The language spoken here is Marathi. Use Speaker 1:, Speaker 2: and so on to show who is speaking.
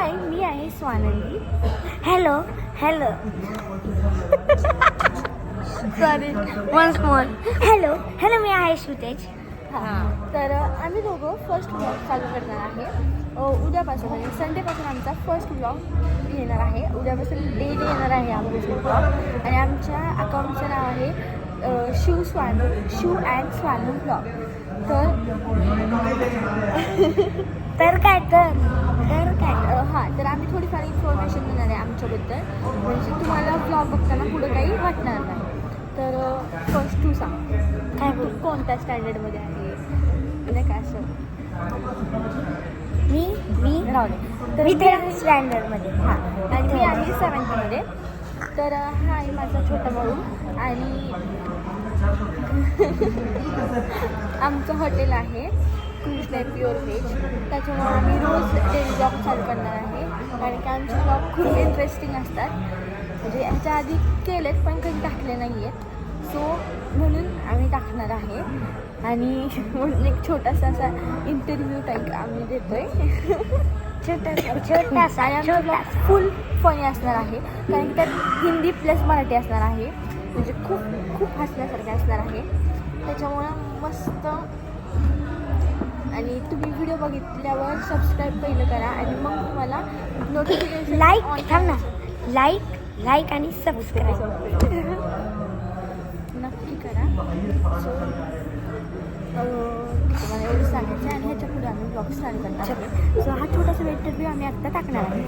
Speaker 1: हाय, मी आहे Swanandi. Hello hello sorry once more. Hello hello, मी आहे श्रुतेज. हां, तर आम्ही दोघं फर्स्ट ब्लॉग चालू करणार आहे. उद्यापासून म्हणजे संडेपासून आमचा फर्स्ट ब्लॉग येणार आहे. उद्यापासून डेली येणार आहे आमचा ब्लॉग. आणि आमच्या अकाउंटचं नाव आहे शू अँड स्वानू ब्लॉग. तर काय हां, तर आम्ही थोडीफार इन्फॉर्मेशन देणार आहे आमच्याबद्दल, म्हणजे तुम्हाला ब्लॉग बघताना पुढं काही वाटणार नाही. तर फर्स्ट तू सांग, काय तू कोणत्या स्टँडर्डमध्ये आहे, म्हणजे काय असं? मी राहुल, तर मी 10th स्टँडर्डमध्ये. हां, आणि मी आहे 7thमध्ये. तर हा आहे माझा छोटा भाऊ. आणि आमचं हॉटेल आहे कृष्णा प्युअर व्हेज. त्याच्यामुळे आम्ही रोज डेली ब्लॉग चालू करणार आहे, कारण की आमचे ब्लॉग खूप इंटरेस्टिंग असतात. म्हणजे ह्याच्या आधी केलेत पण कधी टाकले नाही आहेत, सो म्हणून आम्ही टाकणार आहे. आणि म्हणून एक छोटासा असा इंटरव्ह्यू टाईप आम्ही देतो आहे. छोटासा आणि आमचा ब्लॉग फुल फनी असणार आहे, कारण की त्यात हिंदी प्लस मराठी असणार आहे. म्हणजे खूप खूप हसण्यासारखे असणार आहे. त्याच्यामुळं मस्त. आणि तुम्ही व्हिडिओ बघितल्यावर सबस्क्राईब पहिलं करा आणि मग तुम्हाला नोटिफिकेशन लाईक आणि सबस्क्राईब नक्की करा. सो तुम्हाला एवढं सांगायचं. आणि ह्याच्या पुढे आम्ही ब्लॉग स्टार्ट करणार आहे. सो हा छोटासा इंटरव्ह्यू आम्ही आत्ता टाकणार आहे.